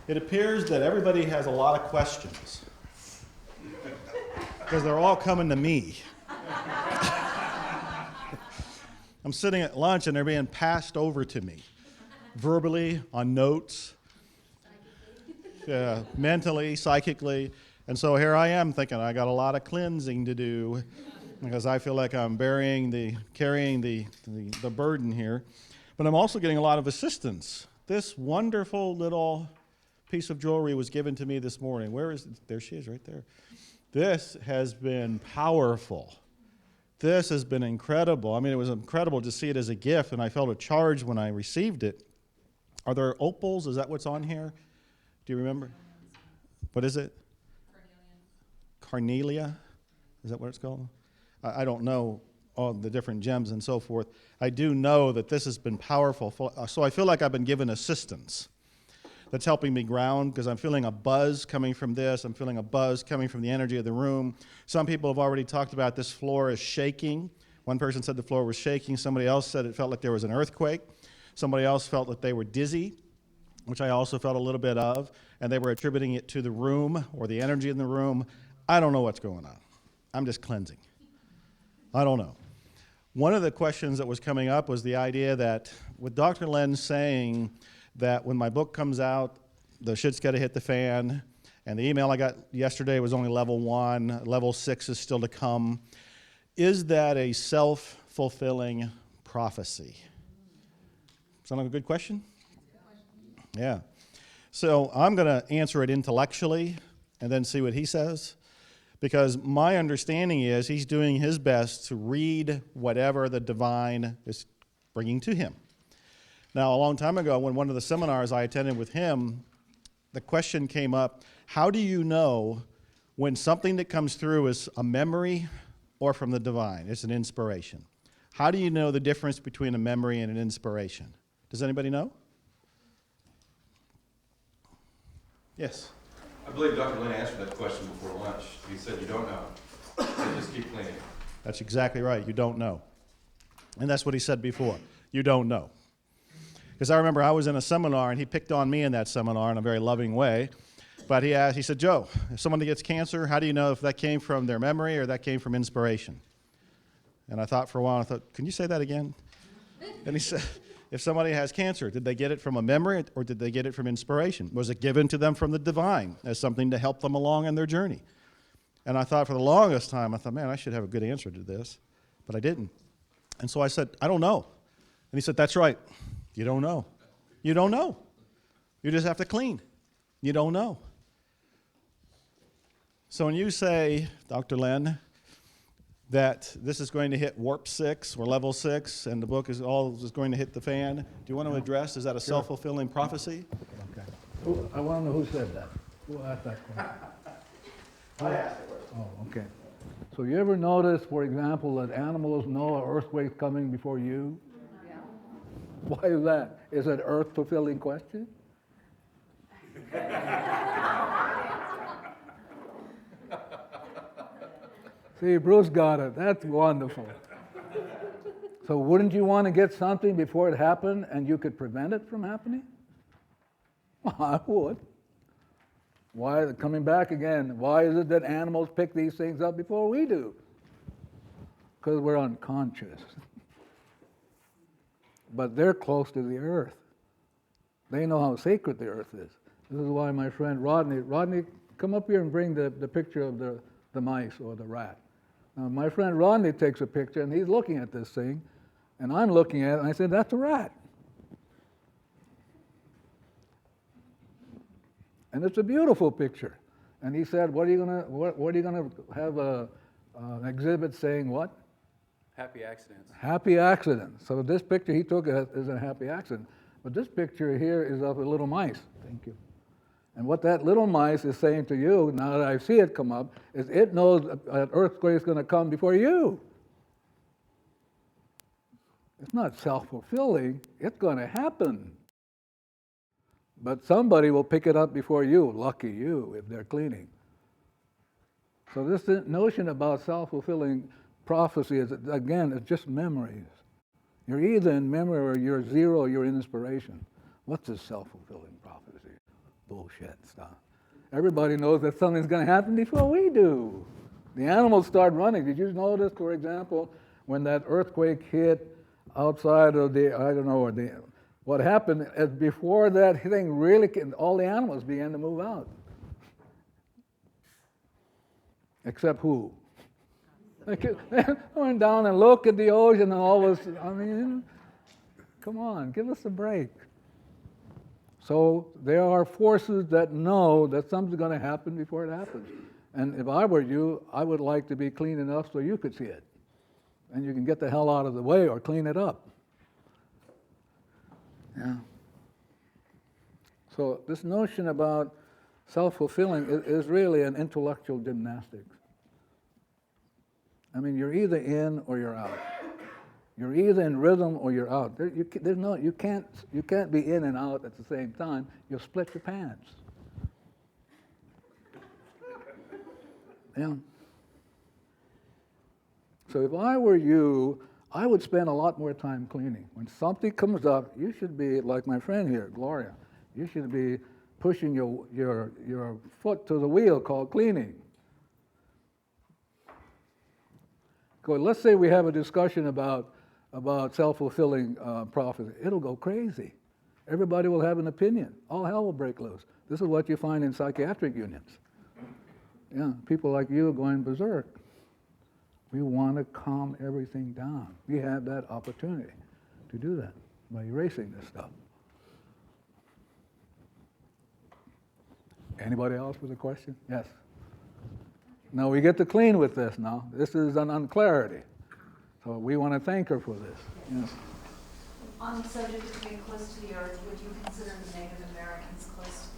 It appears that everybody has a lot of questions because they're all coming to me. I'm sitting at lunch and they're being passed over to me, verbally, on notes, mentally, psychically. And so here I am thinking I got a lot of cleansing to do because I feel like I'm carrying the burden here. But I'm also getting a lot of assistance. This wonderful little piece of jewelry was given to me this morning. There she is right there. This has been powerful. This has been incredible. I mean, it was incredible to see it as a gift, and I felt a charge when I received it. Are there opals? Is that what's on here? Do you remember? What is it? Carnelia? Is that what it's called? I don't know all the different gems and so forth. I do know that this has been powerful. So I feel like I've been given assistance that's helping me ground because I'm feeling a buzz coming from this. I'm feeling a buzz coming from the energy of the room. Some people have already talked about this floor is shaking. One person said the floor was shaking. Somebody else said it felt like there was an earthquake. Somebody else felt that they were dizzy, which I also felt a little bit of, and they were attributing it to the room or the energy in the room. I don't know what's going on. I'm just cleansing. I don't know. One of the questions that was coming up was the idea that with Dr. Len saying that when my book comes out, the shit's got to hit the fan, and the email I got yesterday was only level 1, level 6 is still to come. Is that a self-fulfilling prophecy? Sound like a good question? Yeah. So I'm going to answer it intellectually and then see what he says, because my understanding is he's doing his best to read whatever the divine is bringing to him. Now, a long time ago, when one of the seminars I attended with him, the question came up, how do you know when something that comes through is a memory or from the divine? It's an inspiration. How do you know the difference between a memory and an inspiration? Does anybody know? Yes? I believe Dr. Lynn answered that question before lunch. He said you don't know. So just keep cleaning. That's exactly right. You don't know. And that's what he said before. You don't know. Because I remember I was in a seminar, and he picked on me in that seminar in a very loving way. But he said, Joe, if someone gets cancer, how do you know if that came from their memory or that came from inspiration? And I thought for a while, can you say that again? And he said, if somebody has cancer, did they get it from a memory or did they get it from inspiration? Was it given to them from the divine as something to help them along in their journey? And I thought for the longest time, man, I should have a good answer to this. But I didn't. And so I said, I don't know. And he said, that's right. You don't know. You don't know. You just have to clean. You don't know. So when you say, Dr. Len, that this is going to hit warp 6 or level 6 and the book is going to hit the fan, do you want to address, is that a self-fulfilling prophecy? Okay. I want to know who said that. Who asked that question? I asked it. Oh, okay. So you ever notice, for example, that animals know an earthquake's coming before you? Yeah. Why is that? Is it an earth-fulfilling question? See, Bruce got it. That's wonderful. So wouldn't you want to get something before it happened and you could prevent it from happening? Well, I would. Why, coming back again, why is it that animals pick these things up before we do? Because we're unconscious. But they're close to the earth. They know how sacred the earth is. This is why my friend Rodney, come up here and bring the picture of the mice or the rat. Now, my friend Rodney takes a picture, and he's looking at this thing, and I'm looking at it, and I said, that's a rat. And it's a beautiful picture. And he said, what are you gonna have an exhibit saying what? Happy accidents. Happy accident. So this picture he took is a happy accident. But this picture here is of a little mice. Thank you. And what that little mice is saying to you, now that I see it come up, is it knows an earthquake is going to come before you. It's not self-fulfilling. It's going to happen. But somebody will pick it up before you. Lucky you, if they're cleaning. So this notion about self-fulfilling prophecy is, again, it's just memories. You're either in memory or you're zero, you're in inspiration. What's a self-fulfilling prophecy? bullshit stuff. Everybody knows that something's going to happen before we do. The animals start running. Did you notice, for example, when that earthquake hit outside of the, I don't know, what happened is before that thing really, all the animals began to move out. Except who? They went down and looked at the ocean and all this, I mean, come on, give us a break. So there are forces that know that something's going to happen before it happens. And if I were you, I would like to be clean enough so you could see it. And you can get the hell out of the way or clean it up. Yeah. So this notion about self-fulfilling is really an intellectual gymnastics. I mean, you're either in or you're out. You're either in rhythm or you're out. You can't be in and out at the same time. You'll split your pants. Yeah. So if I were you, I would spend a lot more time cleaning. When something comes up, you should be like my friend here, Gloria. You should be pushing your foot to the wheel called cleaning. Let's say we have a discussion about self-fulfilling prophecy. It'll go crazy. Everybody will have an opinion. All hell will break loose. This is what you find in psychiatric unions. Yeah, people like you are going berserk. We want to calm everything down. We have that opportunity to do that by erasing this stuff. Anybody else with a question? Yes. Now we get to clean with this now. This is an unclarity. So we want to thank her for this. Yes. On the subject of being close to the earth, would you consider the Native Americans close to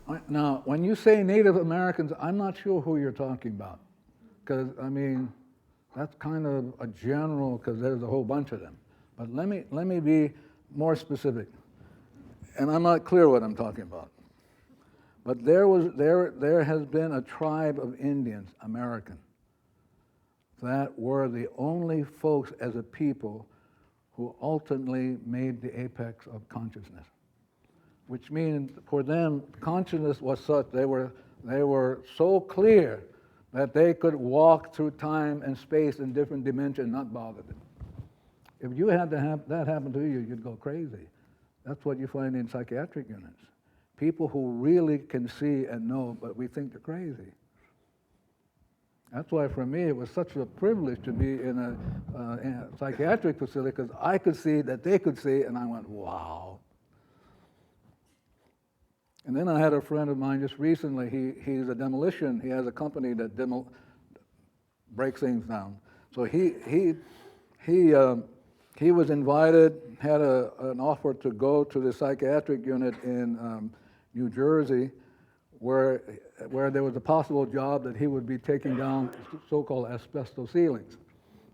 the earth? Now, when you say Native Americans, I'm not sure who you're talking about. Because, I mean, that's kind of a general, because there's a whole bunch of them. But let me be more specific. And I'm not clear what I'm talking about. But there has been a tribe of Indians, American, that were the only folks as a people who ultimately made the apex of consciousness. Which means for them, consciousness was such, they were so clear that they could walk through time and space in different dimensions, not bothered them. If you had that happen to you, you'd go crazy. That's what you find in psychiatric units. People who really can see and know, but we think they're crazy. That's why for me it was such a privilege to be in a psychiatric facility, because I could see that they could see, and I went, wow. And then I had a friend of mine just recently, he's a demolition, he has a company that breaks things down. So he was invited, had an offer to go to the psychiatric unit in New Jersey, where there was a possible job that he would be taking down so-called asbestos ceilings.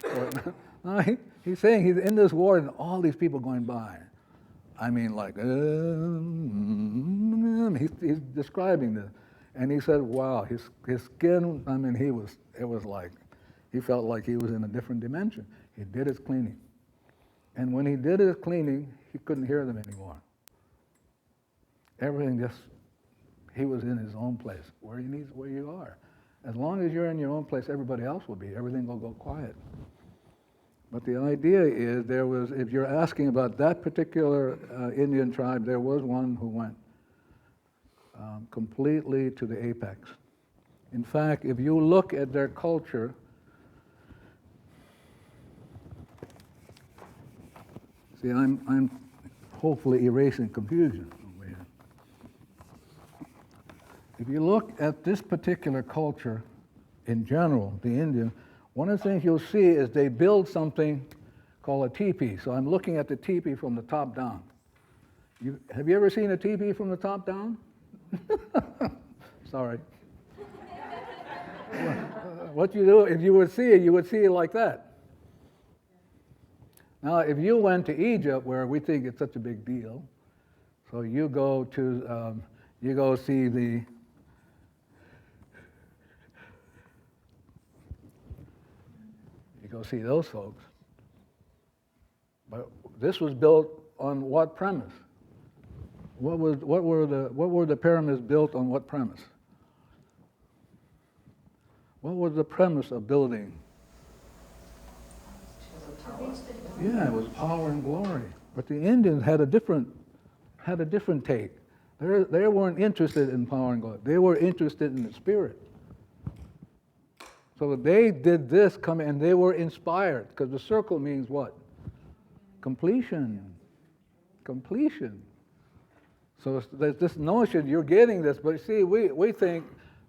So, he's saying he's in this ward and all these people going by. I mean, like, he's describing this. And he said, wow, his skin, I mean, he felt like he was in a different dimension. He did his cleaning. And when he did his cleaning, he couldn't hear them anymore. Everything he was in his own place, where you are. As long as you're in your own place, everybody else will be. Everything will go quiet. But the idea is if you're asking about that particular Indian tribe, there was one who went completely to the apex. In fact, if you look at their culture, see, I'm hopefully erasing confusion over here. If you look at this particular culture in general, the Indian, one of the things you'll see is they build something called a teepee. So I'm looking at the teepee from the top down. Have you ever seen a teepee from the top down? Sorry. What you do, if you would see it like that. Now, if you went to Egypt, where we think it's such a big deal, so you go see those folks. But this was built on what premise? What were the pyramids built on what premise? What was the premise of building? Yeah, it was power and glory. But the Indians had a different take. They weren't interested in power and glory. They were interested in the spirit. So they did this and they were inspired, because the circle means what? Completion. Completion. So there's this notion, you're getting this, but see, we think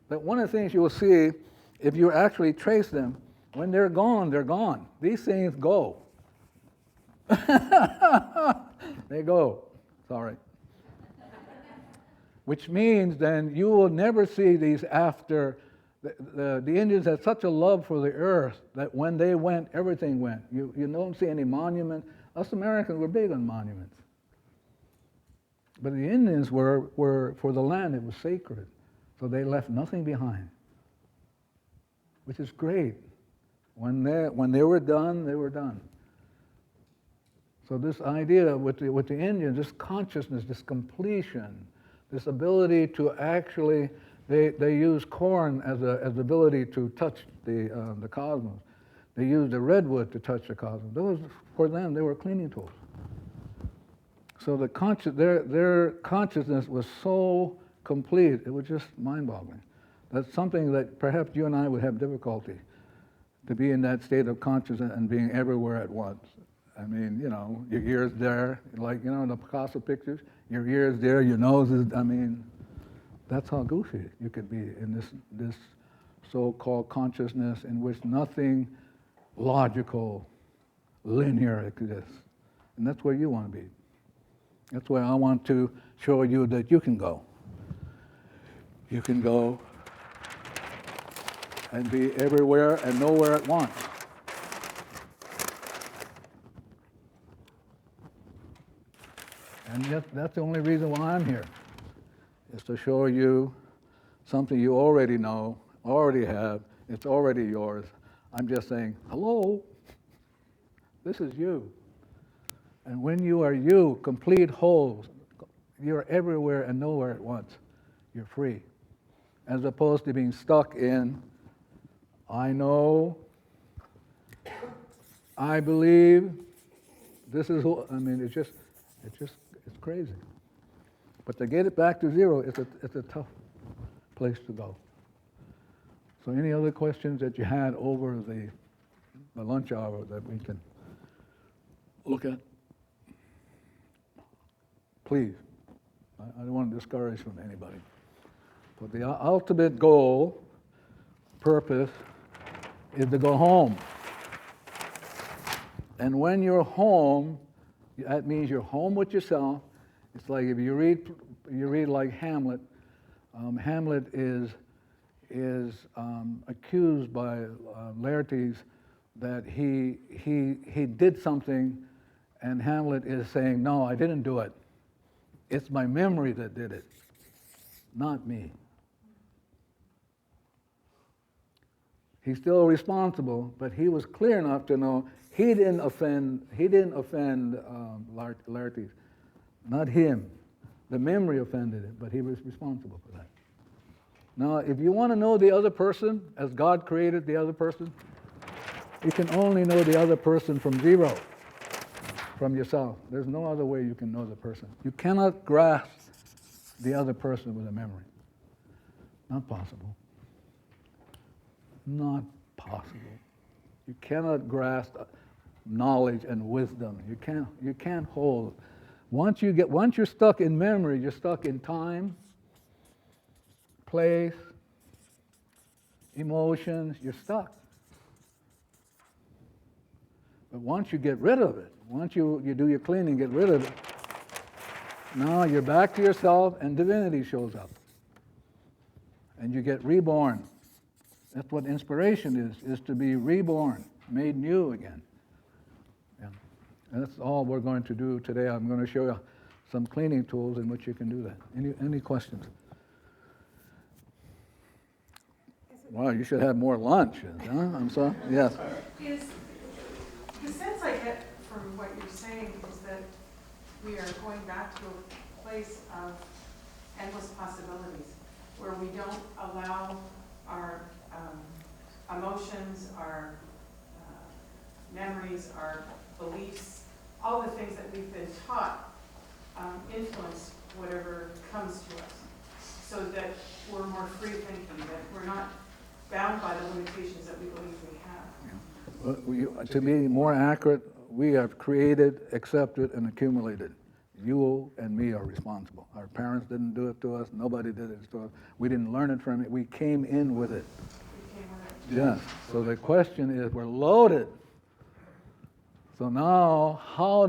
that one of the things you will see, if you actually trace them, when they're gone, they're gone. These things go. They go. Sorry. Which means then you will never see these after. The Indians had such a love for the earth that when they went, everything went. You don't see any monument. Us Americans were big on monuments. But the Indians were for the land, it was sacred. So they left nothing behind, which is great. When they were done, they were done. So this idea with the Indians, this consciousness, this completion, this ability to actually, they use corn as the ability to touch the cosmos. They used the redwood to touch the cosmos. Those, for them, they were cleaning tools. So their consciousness was so complete, it was just mind-boggling. That's something that perhaps you and I would have difficulty, to be in that state of consciousness and being everywhere at once. I mean, your ear's there, like, in the Picasso pictures, your ear's there, your nose is, that's how goofy you could be in this so-called consciousness in which nothing logical, linear exists. And that's where you want to be. That's where I want to show you that you can go. You can go and be everywhere and nowhere at once. And yet, that's the only reason why I'm here, is to show you something you already know, already have, it's already yours. I'm just saying, hello, this is you. And when you are you, complete whole, you're everywhere and nowhere at once. You're free. As opposed to being stuck in, I know, I believe, this is who, it's crazy. But to get it back to zero, it's a tough place to go. So any other questions that you had over the lunch hour that we can look at? Please. I don't want to discourage from anybody. But the ultimate goal, purpose, is to go home. And when you're home, that means you're home with yourself. It's like if you read like Hamlet. Hamlet is accused by Laertes that he did something, and Hamlet is saying, no, I didn't do it. It's my memory that did it, not me. He's still responsible, but he was clear enough to know he didn't offend Laertes, not him. The memory offended him, but he was responsible for that. Now, if you want to know the other person, as God created the other person, you can only know the other person from zero, from yourself. There's no other way you can know the person. You cannot grasp the other person with a memory. Not possible. Not possible. You cannot grasp knowledge and wisdom. You can't hold. Once you're stuck in memory, you're stuck in time, place, emotions, you're stuck. But once you get rid of it, once you do your cleaning, get rid of it, now you're back to yourself and divinity shows up. And you get reborn. That's what inspiration is to be reborn, made new again. Yeah. And that's all we're going to do today. I'm going to show you some cleaning tools in which you can do that. Any questions? Wow, you should have more lunch, huh? I'm sorry? Yes. The sense I get from what you're saying is that we are going back to place of endless possibilities, where we don't allow our emotions, our memories, our beliefs, all the things that we've been taught influence whatever comes to us, so that we're more free thinking, that we're not bound by the limitations that we believe we have. To be more accurate, we have created, accepted, and accumulated. You and me are responsible. Our parents didn't do it to us. Nobody did it to us. We didn't learn it from it. We came in with it. We came with it. Yes. So the question is, we're loaded. So now, how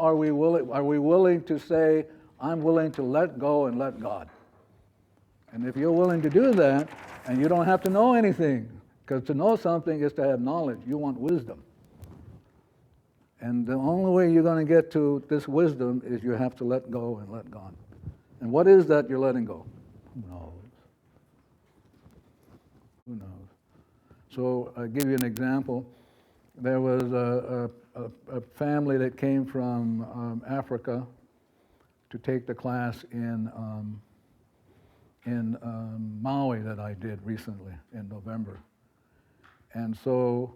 are we willing? Are we willing to say, I'm willing to let go and let God? And if you're willing to do that, and you don't have to know anything, because to know something is to have knowledge. You want wisdom. And the only way you're going to get to this wisdom is you have to let go and let God. And what is that you're letting go? Who knows? Who knows? So I'll give you an example. There was a family that came from Africa to take the class in Maui that I did recently in November. And so,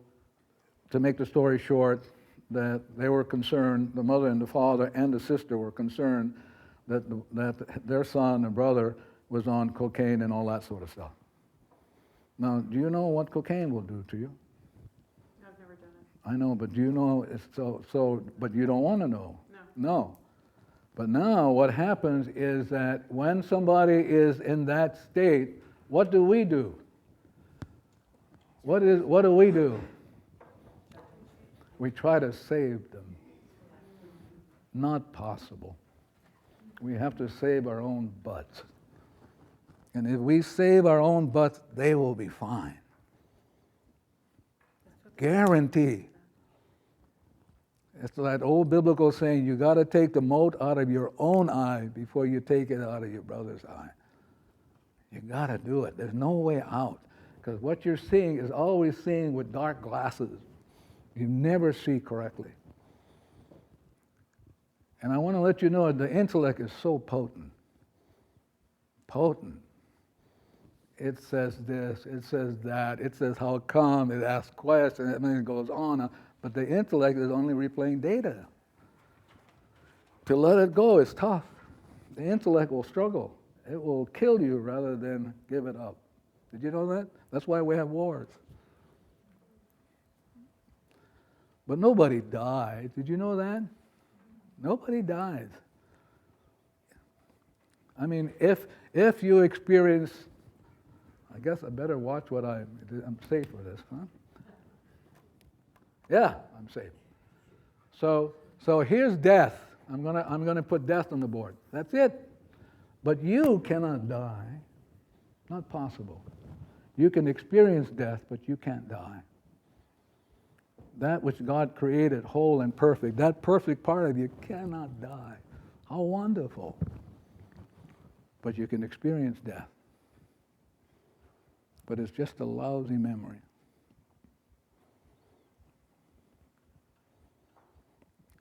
to make the story short, that they were concerned, the mother and the father and the sister were concerned that their son and brother was on cocaine and all that sort of stuff. Now, do you know what cocaine will do to you? I've never done it. I know, but do you know, but you don't want to know. No. But now what happens is that when somebody is in that state, what do we do? What do we do? We try to save them. Not possible. We have to save our own butts. And if we save our own butts, they will be fine. Guarantee. It's that old biblical saying, you got to take the mote out of your own eye before you take it out of your brother's eye. You got to do it. There's no way out. Because what you're seeing is always seeing with dark glasses. You never see correctly. And I want to let you know the intellect is so potent. Potent. It says this, it says that, it says how come, it asks questions, and then it goes on. But the intellect is only replaying data. To let it go is tough. The intellect will struggle. It will kill you rather than give it up. Did you know that? That's why we have wars. But nobody dies. Did you know that? Nobody dies. I mean, if you experience, I guess I better watch what I'm safe for this, huh? Yeah, I'm safe. So here's death. I'm gonna put death on the board. That's it. But you cannot die. Not possible. You can experience death, but you can't die. That which God created whole and perfect, that perfect part of you cannot die. How wonderful. But you can experience death. But it's just a lousy memory.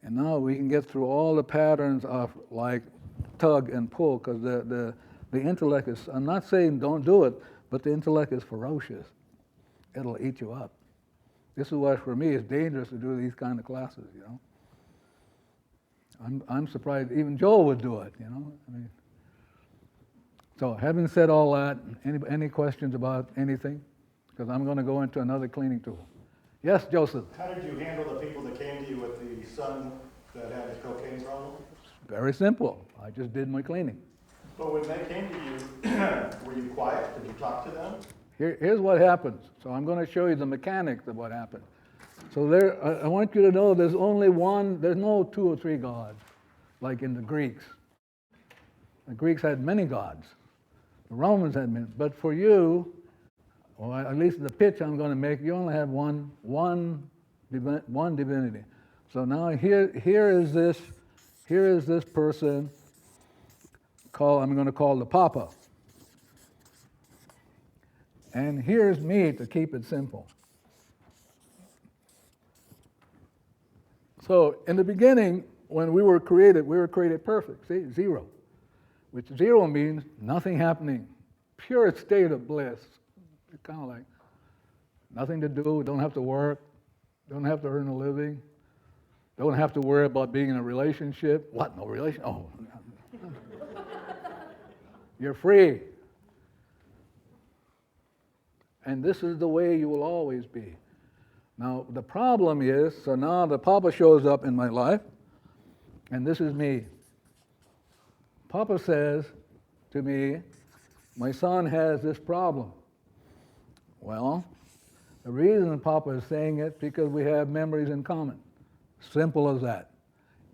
And now we can get through all the patterns of like tug and pull, because the intellect is, I'm not saying don't do it, but the intellect is ferocious. It'll eat you up. This is why for me it's dangerous to do these kind of classes, you know. I'm surprised even Joel would do it, you know. I mean, so having said all that, any questions about anything? Because I'm going to go into another cleaning tool. Yes, Joseph? How did you handle the people that came to you with the son that had a cocaine problem? Very simple. I just did my cleaning. But when they came to you, were you quiet? Did you talk to them? Here's what happens. So I'm going to show you the mechanics of what happened. So I want you to know there's only one, there's no 2 or 3 gods, like in the Greeks. The Greeks had many gods. The Romans had many. But for you, or at least the pitch I'm going to make, you only have one divinity. So now here is this person I'm going to call the Papa. And here's me to keep it simple. So in the beginning, when we were created perfect. See, zero. Which zero means nothing happening. Pure state of bliss. It's kind of like nothing to do, don't have to work, don't have to earn a living, don't have to worry about being in a relationship. What, no relation? Oh. You're free. And this is the way you will always be. Now, the problem is, so now the Papa shows up in my life, and this is me. Papa says to me, my son has this problem. Well, the reason Papa is saying it, because we have memories in common. Simple as that.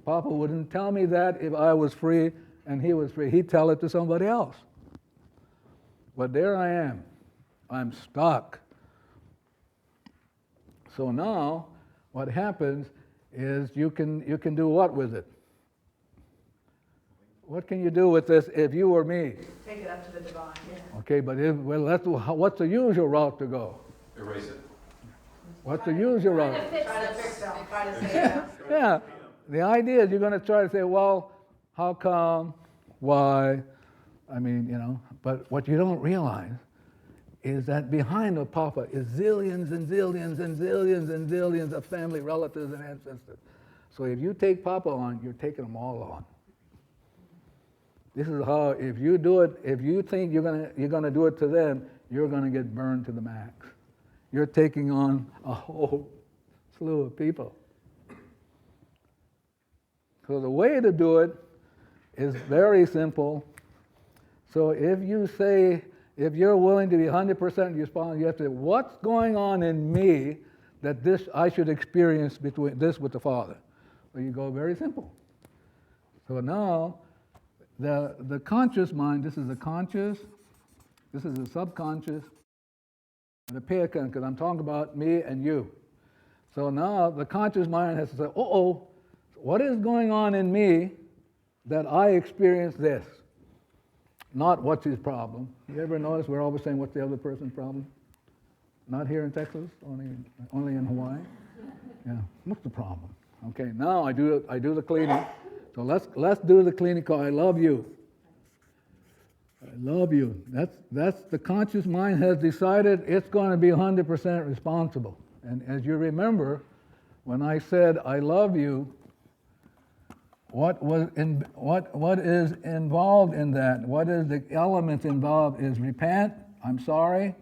Papa wouldn't tell me that if I was free and he was free. He'd tell it to somebody else. But there I am. I'm stuck. So now, what happens is you can do what with it? What can you do with this if you were me? Take it up to the divine, yeah. Okay, but what's the usual route to go? Erase it. What's the usual route? Try to fix them, try to say it. Yeah, the idea is you're going to try to say, well, how come, why, I mean, but what you don't realize is that behind the Papa is zillions and zillions and zillions and zillions of family, relatives, and ancestors. So if you take Papa on, you're taking them all on. This is how, if you do it, if you think you're gonna do it to them, you're gonna get burned to the max. You're taking on a whole slew of people. So the way to do it is very simple. So if you're willing to be 100% responsible, you have to say, what's going on in me that I should experience between this with the Father? So you go very simple. So now, the conscious mind, this is the conscious, this is the subconscious, and the pay attention, because I'm talking about me and you. So now the conscious mind has to say, what is going on in me that I experience this? Not what's his problem. You ever notice we're always saying what's the other person's problem? Not here in Texas, only in Hawaii. Yeah, what's the problem? Okay, now I do the cleaning. So let's do the cleaning call. I love you. I love you. That's the conscious mind has decided it's going to be 100% responsible. And as you remember, when I said I love you, what is involved in that? What is the elements involved is repent, I'm sorry,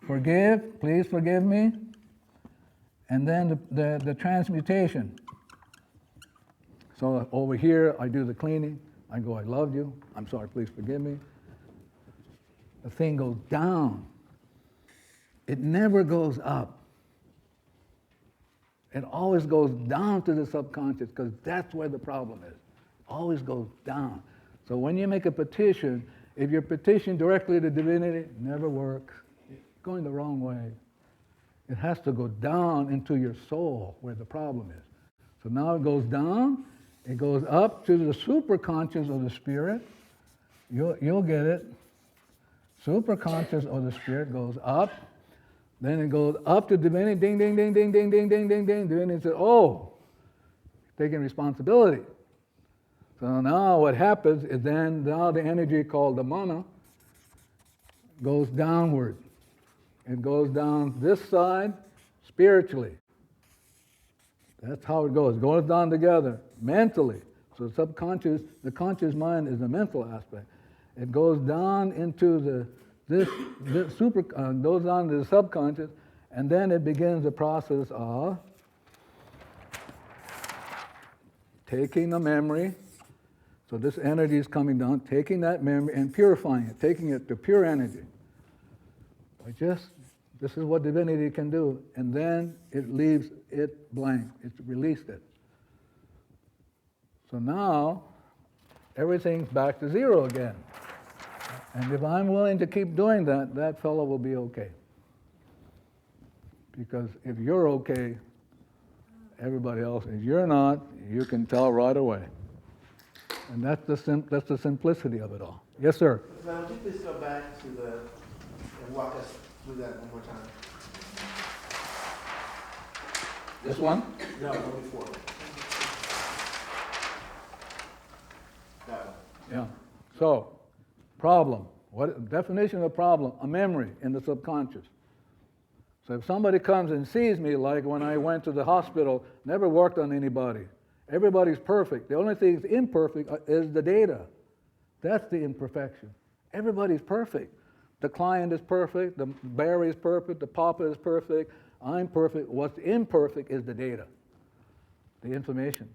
forgive, please forgive me, and then the transmutation. So over here, I do the cleaning. I go, I love you. I'm sorry, please forgive me. The thing goes down. It never goes up. It always goes down to the subconscious because that's where the problem is. It always goes down. So when you make a petition, if you're petitioning directly to divinity, it never works. It's going the wrong way. It has to go down into your soul where the problem is. So now it goes down. It goes up to the superconscious of the spirit. You'll get it. Superconscious of the spirit goes up. Then it goes up to divinity. Ding, ding, ding, ding, ding, ding, ding, ding, ding. Divinity says, taking responsibility. So now what happens is now the energy called the mana goes downward. It goes down this side spiritually. That's how it goes. It goes down together mentally. So the conscious mind is the mental aspect. It goes down into goes down to the subconscious, and then it begins the process of taking the memory. So this energy is coming down, taking that memory and purifying it, taking it to pure energy. This is what divinity can do, and then it leaves it blank. It's released it. So now, everything's back to zero again. And if I'm willing to keep doing that, that fellow will be okay. Because if you're okay, everybody else, if you're not, you can tell right away. And that's the simplicity of it all. Yes, sir? Now, would you please go back to and walk us through that one more time? This one? No, one before. Yeah. So, problem. What definition of problem? A memory in the subconscious. So if somebody comes and sees me, like when I went to the hospital, never worked on anybody. Everybody's perfect. The only thing that's imperfect is the data. That's the imperfection. Everybody's perfect. The client is perfect, the Barry is perfect, the Papa is perfect, I'm perfect. What's imperfect is the data, the information.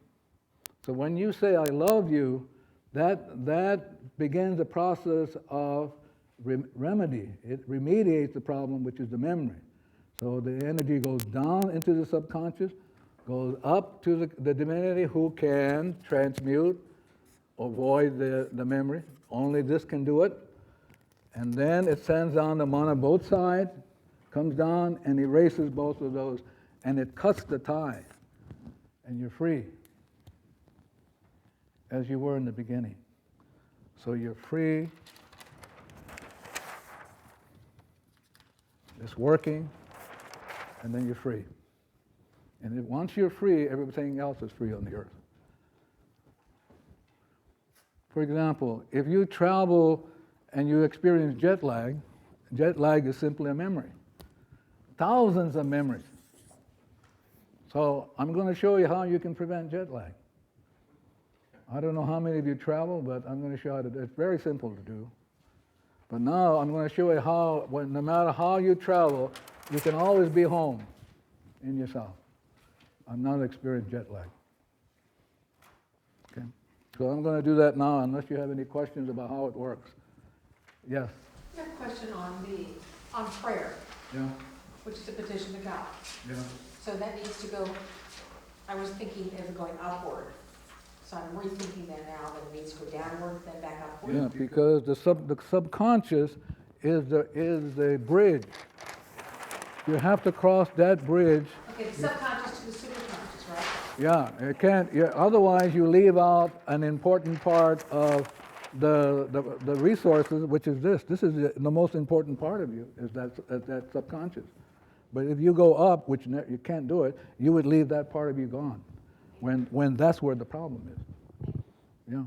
So when you say I love you, that begins a process of remedy. It remediates the problem, which is the memory. So the energy goes down into the subconscious, goes up to the divinity who can transmute, avoid the memory. Only this can do it. And then it sends down the mana both sides, comes down and erases both of those, and it cuts the tie, and you're free, as you were in the beginning. So you're free. It's working, and then you're free. And once you're free, everything else is free on the earth. For example, if you travel and you experience jet lag is simply a memory. Thousands of memories. So I'm going to show you how you can prevent jet lag. I don't know how many of you travel, but I'm going to show you. It's very simple to do. But now I'm going to show you how, no matter how you travel, you can always be home in yourself. I'm not experiencing jet lag. Okay? So I'm going to do that now, unless you have any questions about how it works. Yes? I have a question on prayer, Yeah? which is a petition to God. Yeah. So that needs to go, I was thinking as going upward. So I'm rethinking that now, that it needs to go downward, then back upward. Yeah, because the subconscious is the bridge. You have to cross that bridge. Okay, the subconscious to the superconscious, right? Yeah, it can't. Yeah, otherwise, you leave out an important part of the resources, which is this. This is the most important part of you, is that subconscious. But if you go up, which you can't do it, you would leave that part of you gone. When that's where the problem is. Yeah.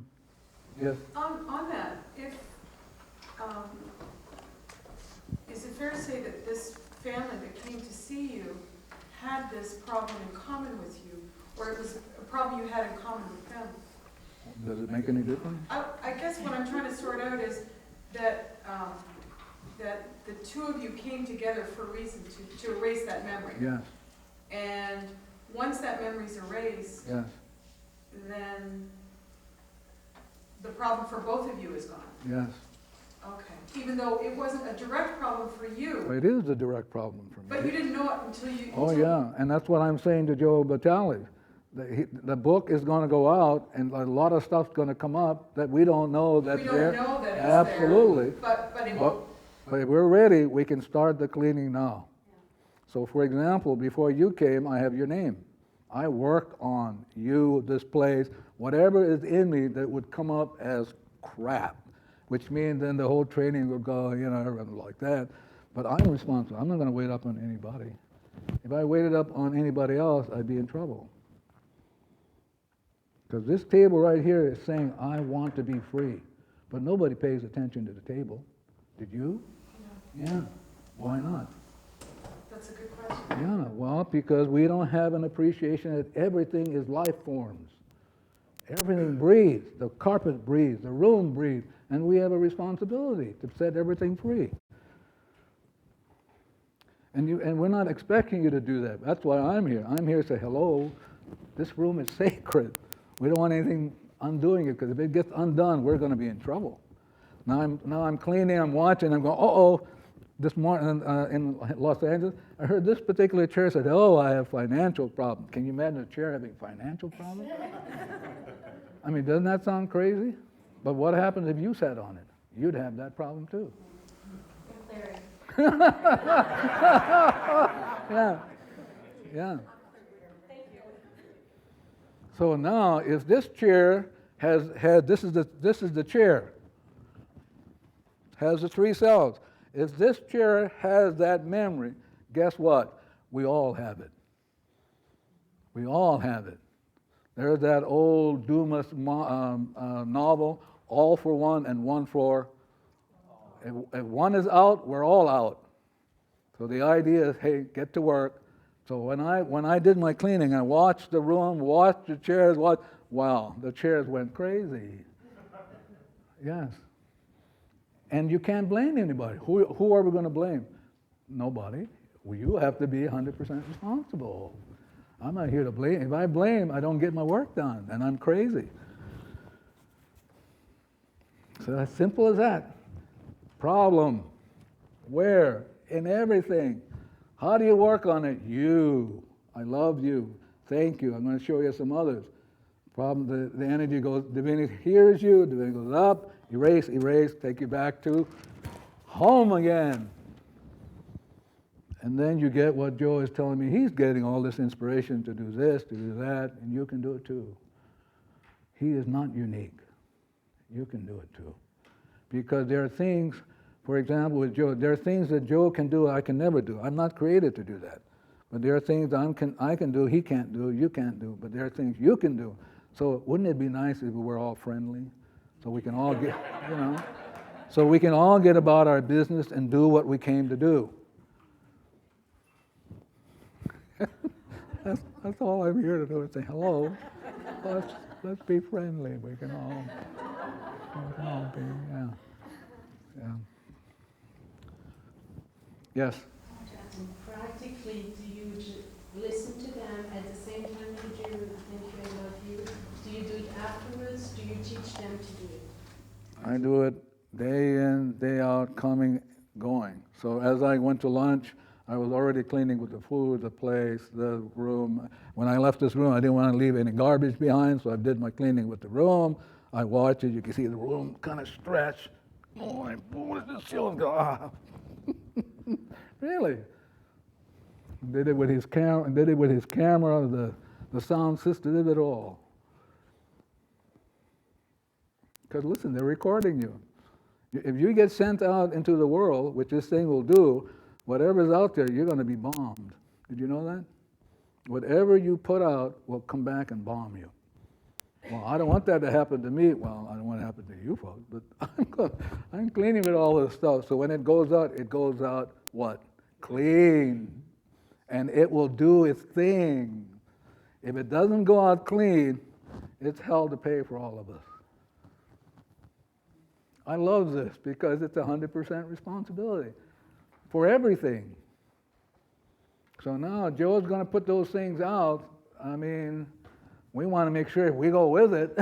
Yes. On that, if, is it fair to say that this family that came to see you had this problem in common with you, or it was a problem you had in common with them? Does it make any difference? I guess what I'm trying to sort out is that, that the two of you came together for a reason, to erase that memory. Yes. And once that memory's erased, Yes. then the problem for both of you is gone. Yes. Okay. Even though it wasn't a direct problem for you, It is a direct problem for me. but you didn't know it until you. Oh, yeah, and that's what I'm saying to Joe Batali. The book is going to go out, and a lot of stuff's going to come up that we don't know that's We there. don't know that it's Absolutely. there. But it But, won't. but if we're ready, we can start the cleaning now. So, for example, before you came, I have your name. I worked on you, this place, whatever is in me that would come up as crap, which means then the whole training will go, like that. But I'm responsible. I'm not going to wait up on anybody. If I waited up on anybody else, I'd be in trouble. Because this table right here is saying, I want to be free. But nobody pays attention to the table. Did you? Yeah. Why not? That's a good question. Yeah, well, because we don't have an appreciation that everything is life forms. Everything breathes. The carpet breathes. The room breathes. And we have a responsibility to set everything free. And we're not expecting you to do that. That's why I'm here. I'm here to say, hello, this room is sacred. We don't want anything undoing it, because if it gets undone, we're going to be in trouble. Now I'm cleaning, I'm watching, I'm going, uh-oh. This morning in Los Angeles, I heard this particular chair said, oh, I have financial problems. Can you imagine a chair having financial problems? I mean, doesn't that sound crazy? But what happens if you sat on it? You'd have that problem too. Yeah, yeah. So now, if this chair this is the chair, has the 3 cells. If this chair has that memory, guess what? We all have it. We all have it. There's that old Dumas novel, all for one and one for, if one is out, we're all out. So the idea is, hey, get to work. So when I did my cleaning, I watched the room, watched the chairs, wow, the chairs went crazy. Yes. And you can't blame anybody. Who are we going to blame? Nobody. Well, you have to be 100% responsible. I'm not here to blame. If I blame, I don't get my work done, and I'm crazy. So as simple as that. Problem. Where? In everything. How do you work on it? You. I love you. Thank you. I'm going to show you some others. Problem, the energy goes, divinity hears you, divinity goes up, erase, take you back to home again. And then you get what Joe is telling me. He's getting all this inspiration to do this, to do that, and you can do it too. He is not unique. You can do it too. Because there are things, for example, with Joe, there are things that Joe can do I can never do. I'm not created to do that. But there are things I can do, he can't do, you can't do, but there are things you can do. So wouldn't it be nice if we were all friendly? So we can all get, so we can all get about our business and do what we came to do. That's all I'm here to do is say hello. Let's be friendly. We can all be, yeah. Yes. Practically, do you listen to them at the same time you do thinking about you? Do you do it afterwards? Do you teach them to do it? I do it day in, day out, coming, going. So as I went to lunch, I was already cleaning with the food, the place, the room. When I left this room, I didn't want to leave any garbage behind, so I did my cleaning with the room. I watched it. You can see the room kind of stretch. Oh, what is this ceiling go? Really? Did it with his camera. Did it with his camera. The sound system did it all. Because listen, they're recording you. If you get sent out into the world, which this thing will do, whatever's out there, you're going to be bombed. Did you know that? Whatever you put out will come back and bomb you. Well, I don't want that to happen to me. Well, I don't want it to happen to you folks, but I'm cleaning with all this stuff. So when it goes out what? Clean. And it will do its thing. If it doesn't go out clean, it's hell to pay for all of us. I love this because it's 100% responsibility for everything. So now Joe's going to put those things out. I mean, we want to make sure if we go with it,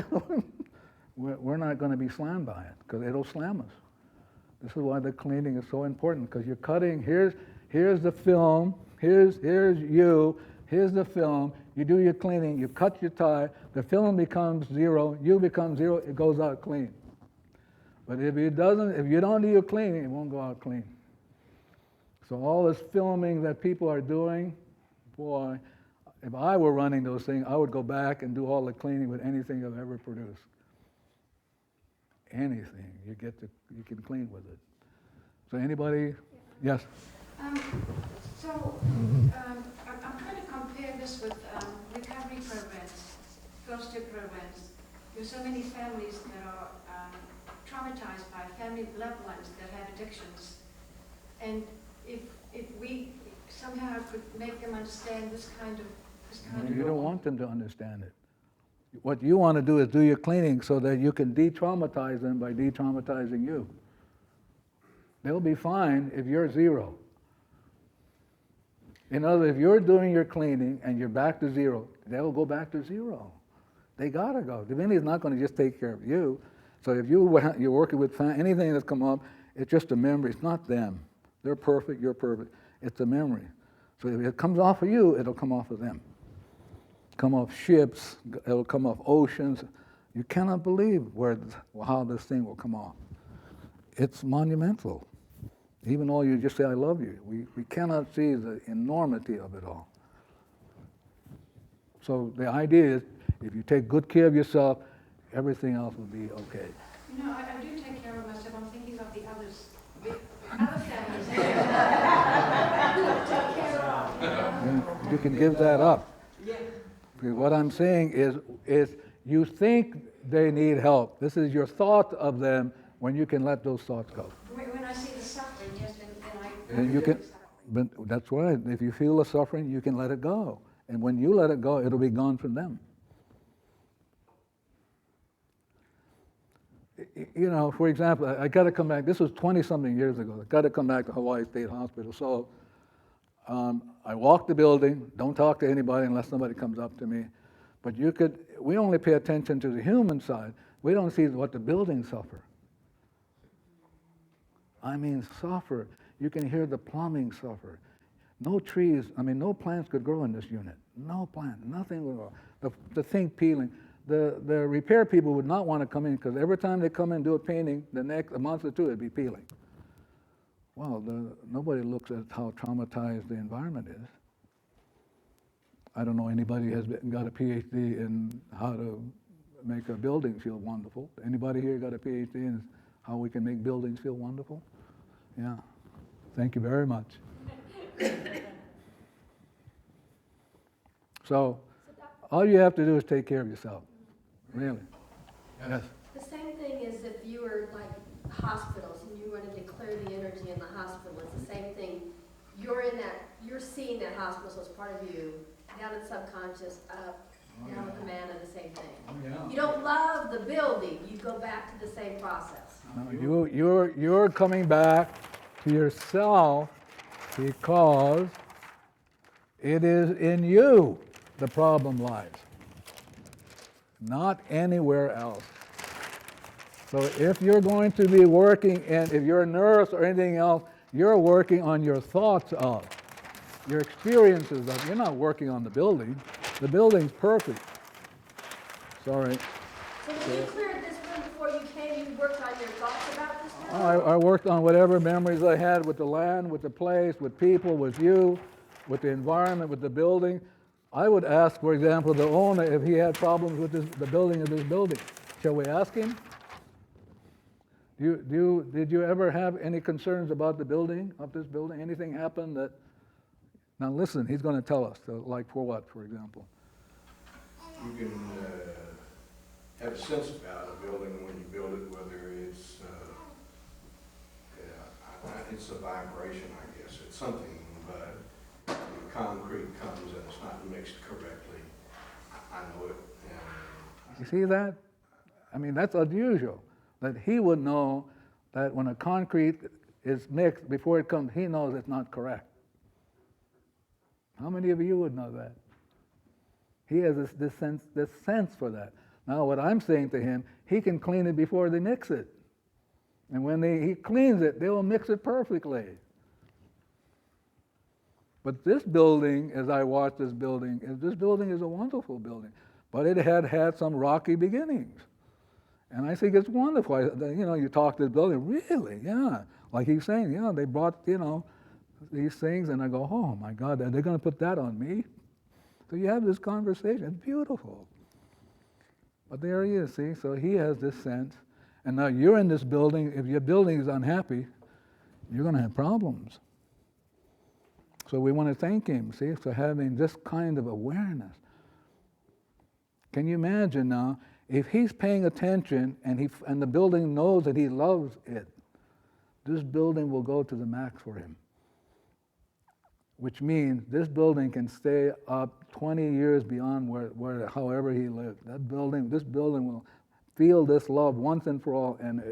we're not going to be slammed by it because it'll slam us. This is why the cleaning is so important because you're cutting. Here's the film. Here's you. Here's the film. You do your cleaning. You cut your tie. The film becomes zero. You become zero. It goes out clean. But if you don't do your cleaning, it won't go out clean. So all this filming that people are doing, boy, if I were running those things, I would go back and do all the cleaning with anything I've ever produced. Anything you can clean with it. So anybody? Yes. I'm trying to compare this with recovery programs, first-year programs. There's so many families that are traumatized by family loved ones that have addictions, and if we somehow could make them understand this kind of. You don't want them to understand it. What you want to do is do your cleaning so that you can de-traumatize them by de-traumatizing you. They'll be fine if you're zero. In other words, if you're doing your cleaning and you're back to zero, they'll go back to zero. They gotta go. Divinity is not going to just take care of you. So if you're working with anything that's come up, it's just a memory. It's not them. They're perfect. You're perfect. It's a memory. So if it comes off of you, it'll come off of them. Come off ships. It'll come off oceans. You cannot believe how this thing will come off. It's monumental. Even though you just say, I love you, we cannot see the enormity of it all. So the idea is, if you take good care of yourself, everything else will be okay. You know, I do take care of myself. I'm thinking of the others. Other families. Take care of. You can give that up. Because what I'm saying is You think they need help. This is your thought of them when you can let those thoughts go. When I see the suffering, yes, then I. And you can, but that's right. If you feel the suffering, you can let it go. And when you let it go, it'll be gone from them. You know, for example, I got to come back. This was 20-something years ago. I got to come back to Hawaii State Hospital. So I walk the building. Don't talk to anybody unless somebody comes up to me. But we only pay attention to the human side. We don't see what the buildings suffer. I mean, suffer. You can hear the plumbing suffer. No trees, no plants could grow in this unit. No plant, nothing would grow. The thing peeling. The repair people would not want to come in because every time they come in and do a painting, the next a month or two it'd be peeling. Well, nobody looks at how traumatized the environment is. I don't know anybody has got a PhD in how to make a building feel wonderful. Anybody here got a PhD in how we can make buildings feel wonderful? Yeah. Thank you very much. So, all you have to do is take care of yourself. Really. Yes. The same thing is if you were like hospitals and you want to declare the energy in the hospital, it's the same thing. You're seeing that hospital, so it's part of you. Down in subconscious, up, down with the man, and the same thing. Oh, yeah. You don't love the building, you go back to the same process. No, you're coming back to yourself because it is in you the problem lies, not anywhere else. So if you're going to be working, and if you're a nurse or anything else, you're working on your thoughts of, your experiences of. You're not working on the building. The building's perfect. Sorry. So when you cleared this room before you came, you worked on your thoughts about this room? I worked on whatever memories I had with the land, with the place, with people, with you, with the environment, with the building. I would ask, for example, the owner if he had problems with the building of this building. Shall we ask him? Did you ever have any concerns about the building, of this building? Anything happen that... Now listen, he's going to tell us, so like for what, for example? You can have a sense about a building when you build it, whether it's it's a vibration, I guess. It's something, but the concrete comes and it's not mixed correctly. I know it. And You see that? That's unusual. That he would know that when a concrete is mixed, before it comes, he knows it's not correct. How many of you would know that? He has this sense for that. Now what I'm saying to him, he can clean it before they mix it. And when he cleans it, they will mix it perfectly. But this building, as I watch this building is a wonderful building. But it had some rocky beginnings. And I think it's wonderful. You talk to the building, really, yeah. Like he's saying, they brought, these things, and I go, oh my God, are they going to put that on me? So you have this conversation. It's beautiful. But there he is, see? So he has this sense. And now you're in this building. If your building is unhappy, you're going to have problems. So we want to thank him, see, for having this kind of awareness. Can you imagine now, if he's paying attention and the building knows that he loves it, this building will go to the max for him. Which means this building can stay up 20 years beyond where however he lived. This building will feel this love once and for all, and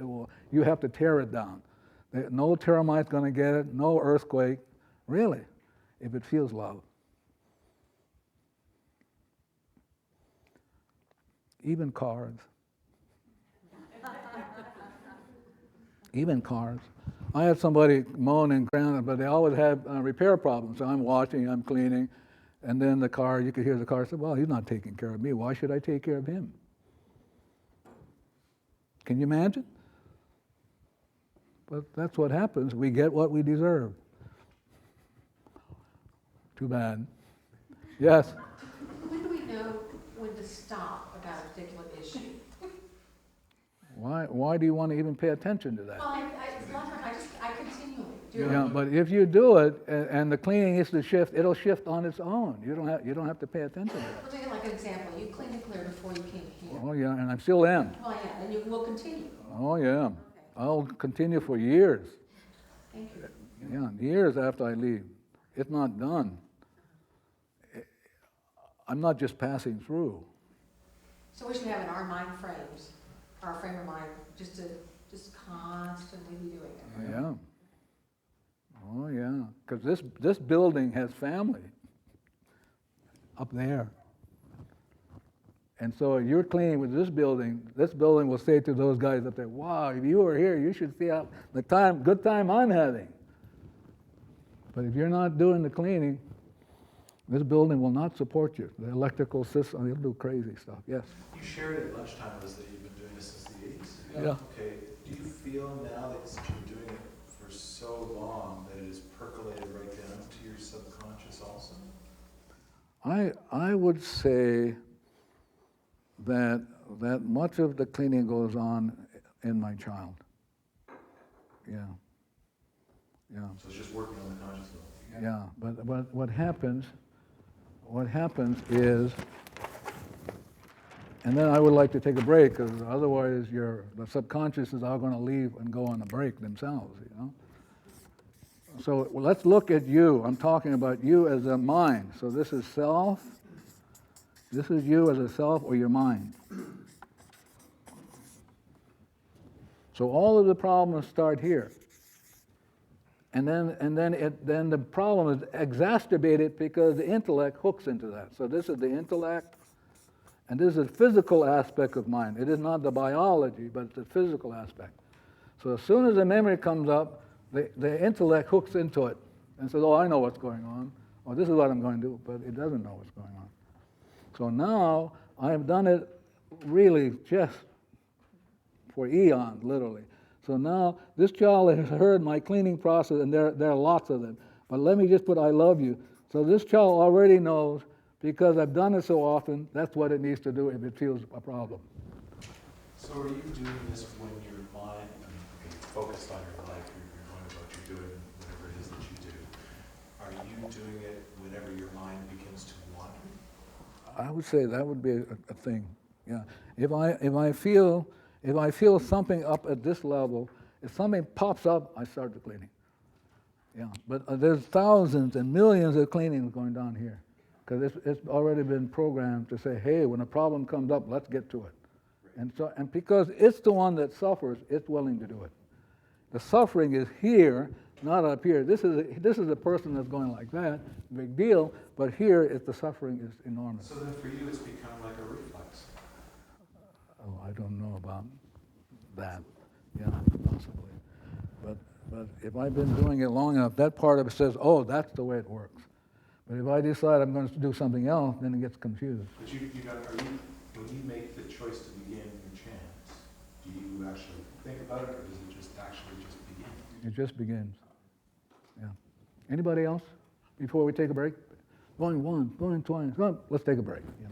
you have to tear it down. No termite's going to get it, no earthquake, really, if it feels love. Even cars. Even cars. I had somebody moan and groan, but they always have repair problems. So I'm washing, I'm cleaning, and then the car, you could hear the car say, well, he's not taking care of me. Why should I take care of him? Can you imagine? But that's what happens. We get what we deserve. Too bad. Yes? When do we know when to stop about a particular issue? Why do you want to even pay attention to that? Well, I continually Do Yeah, it. but if you do it and the cleaning is to shift, it'll shift on its own. You don't have to pay attention to that. We'll take it like an example. You cleaned and cleared before you came here. Oh yeah, and I still am. Well, yeah, and you will continue. Oh yeah, Okay, I'll continue for years. thank you. Yeah, years after I leave. It's not done. I'm not just passing through. So we should have in our mind frames, our frame of mind, just constantly be doing it. Yeah. Oh yeah, because this building has family up there. And so you're cleaning with this building will say to those guys up there, wow, if you were here, you should see how good time I'm having. But if you're not doing the cleaning, this building will not support you. The electrical system, they'll do crazy stuff, yes. You shared at lunchtime was that you've been doing this since the 80s? Yeah. Okay, do you feel now that since you've been doing it for so long that it has percolated right down to your subconscious also? I would say that much of the cleaning goes on in my child. Yeah. Yeah. So it's just working on the conscious level? Yeah, but what happens is, and then I would like to take a break, because otherwise the subconscious is all going to leave and go on a break themselves, you know? So let's look at you. I'm talking about you as a mind. So this is self. This is you as a self or your mind. So all of the problems start here. And then the problem is exacerbated because the intellect hooks into that. So this is the intellect, and this is the physical aspect of mind. It is not the biology, but it's the physical aspect. So as soon as the memory comes up, the intellect hooks into it and says, oh, I know what's going on, or this is what I'm going to do, but it doesn't know what's going on. So now I have done it really just for eons, literally. So now this child has heard my cleaning process, and there are lots of them. But let me just put I love you. So this child already knows, because I've done it so often, that's what it needs to do if it feels a problem. So are you doing this when your mind, you're focused on your life, you're going about you're doing whatever it is that you do. Are you doing it whenever your mind begins to wander? I would say that would be a thing. Yeah. If I feel something up at this level, if something pops up, I start the cleaning. Yeah. But there's thousands and millions of cleanings going down here, because it's already been programmed to say, hey, when a problem comes up, let's get to it. And because it's the one that suffers, it's willing to do it. The suffering is here, not up here. This is a person that's going like that, big deal. But here, the suffering is enormous. So then for you, it's become like a reflex. Oh, I don't know about that. Yeah, possibly. But if I've been doing it long enough, that part of it says, oh, that's the way it works. But if I decide I'm going to do something else, then it gets confused. But when you make the choice to begin your chant, do you actually think about it, or does it just actually just begin? It just begins. Yeah. Anybody else before we take a break? Going once, going twice. Well, let's take a break. Yeah.